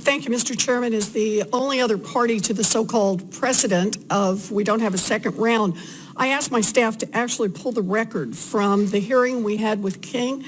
Thank you, Mr. Chairman. As the only other party to the so-called precedent of we don't have a second round, I asked my staff to actually pull the record from the hearing we had with King.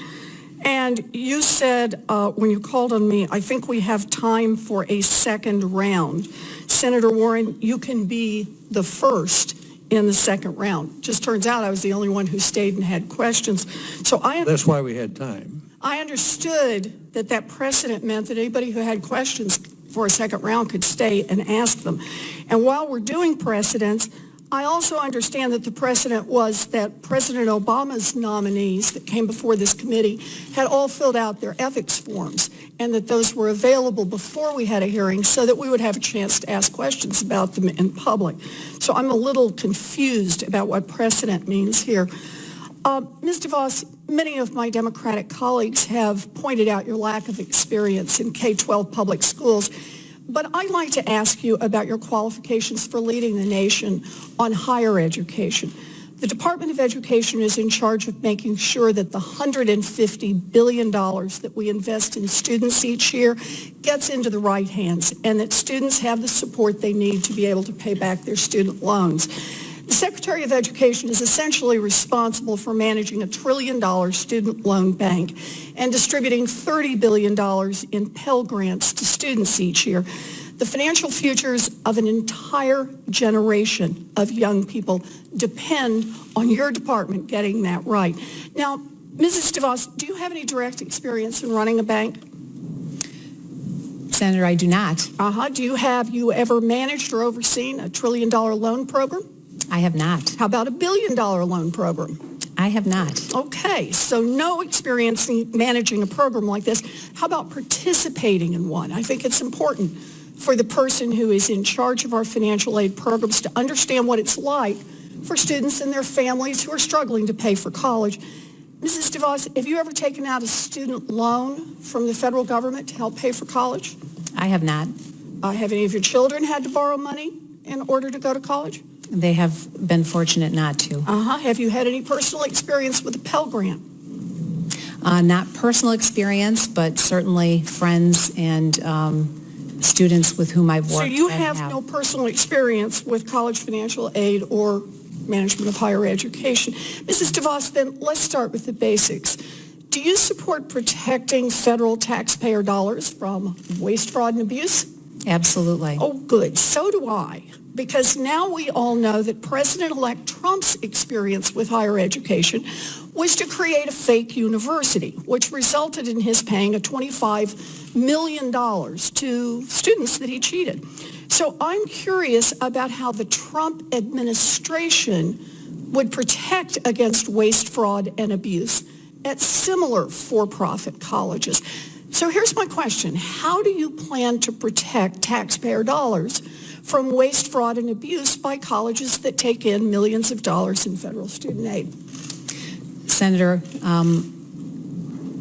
And you said when you called on me, I think we have time for a second round. Senator Warren, you can be the first in the second round. Just turns out I was the only one who stayed and had questions. So that's why we had time. I understood that precedent meant that anybody who had questions for a second round could stay and ask them. And while we're doing precedents, I also understand that the precedent was that President Obama's nominees that came before this committee had all filled out their ethics forms and that those were available before we had a hearing so that we would have a chance to ask questions about them in public. So I'm a little confused about what precedent means here. Ms. Devos, many of my Democratic colleagues have pointed out your lack of experience in K-12 public schools, but I'd like to ask you about your qualifications for leading the nation on higher education. The Department of Education is in charge of making sure that the $150 billion that we invest in students each year gets into the right hands and that students have the support they need to be able to pay back their student loans. The Secretary of Education is essentially responsible for managing a $1 trillion student loan bank and distributing $30 billion in Pell Grants to students each year. The financial futures of an entire generation of young people depend on your department getting that right. Now, Mrs. DeVos, do you have any direct experience in running a bank? Senator, I do not. Have you ever managed or overseen a $1 trillion loan program? I have not. How about a $1 billion loan program? I have not. Okay, so no experience in managing a program like this. How about participating in one? I think it's important for the person who is in charge of our financial aid programs to understand what it's like for students and their families who are struggling to pay for college. Mrs. DeVos, have you ever taken out a student loan from the federal government to help pay for college? I have not. Have any of your children had to borrow money in order to go to college? They have been fortunate not to. Have you had any personal experience with a Pell Grant? Not personal experience, but certainly friends and students with whom I've worked. So you have no personal experience with college financial aid or management of higher education. Mrs. DeVos, then let's start with the basics. Do you support protecting federal taxpayer dollars from waste, fraud, and abuse? Absolutely. Oh, good. So do I. Because now we all know that President-elect Trump's experience with higher education was to create a fake university, which resulted in his paying a $25 million to students that he cheated. So I'm curious about how the Trump administration would protect against waste, fraud, and abuse at similar for-profit colleges. So here's my question. How do you plan to protect taxpayer dollars from waste, fraud, and abuse by colleges that take in millions of dollars in federal student aid? Senator,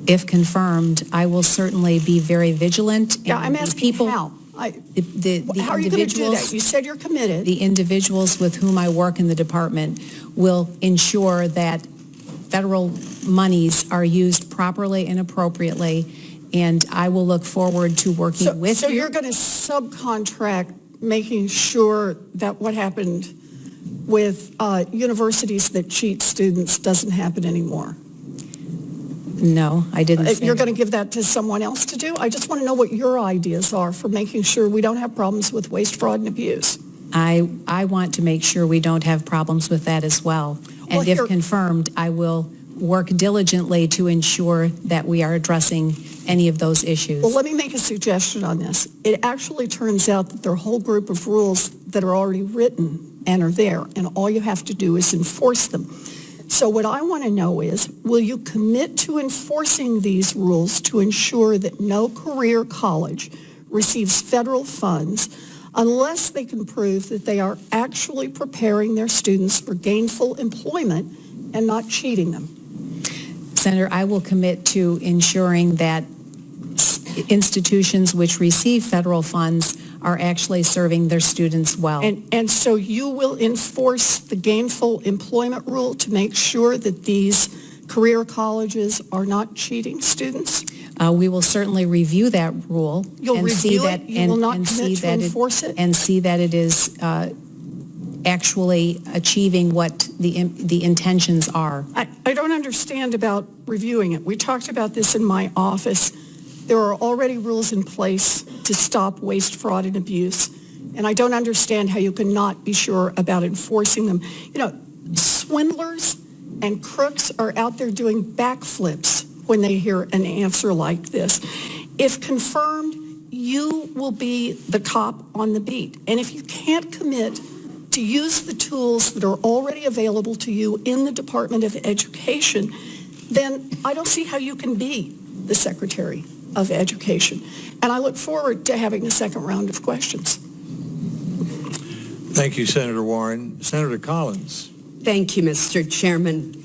if confirmed, I will certainly be very vigilant. Yeah, I'm asking how. How are you going to do that? You said you're committed. The individuals with whom I work in the department will ensure that federal monies are used properly and appropriately, and I will look forward to working with you. So you're going to subcontract making sure that what happened with universities that cheat students doesn't happen anymore? No, I didn't say You're going to give that to someone else to do? I just want to know what your ideas are for making sure we don't have problems with waste, fraud, and abuse. I want to make sure we don't have problems with that as well. And if confirmed, I will work diligently to ensure that we are addressing any of those issues. Well, let me make a suggestion on this. It actually turns out that there are a whole group of rules that are already written and are there, and all you have to do is enforce them. So what I want to know is, will you commit to enforcing these rules to ensure that no career college receives federal funds unless they can prove that they are actually preparing their students for gainful employment and not cheating them? Senator, I will commit to ensuring that institutions which receive federal funds are actually serving their students well. And so you will enforce the gainful employment rule to make sure that these career colleges are not cheating students? We will certainly review that rule. You'll and see review that, it? You will not and see commit to that enforce it? And see that it is actually achieving what the intentions are. I don't understand about reviewing it. We talked about this in my office. There are already rules in place to stop waste, fraud, and abuse, and I don't understand how you can not be sure about enforcing them. You know, swindlers and crooks are out there doing backflips when they hear an answer like this. If confirmed, you will be the cop on the beat. And if you can't commit to use the tools that are already available to you in the Department of Education, then I don't see how you can be the Secretary of Education. And I look forward to having a second round of questions. Thank you, Senator Warren. Senator Collins. Thank you, Mr. Chairman.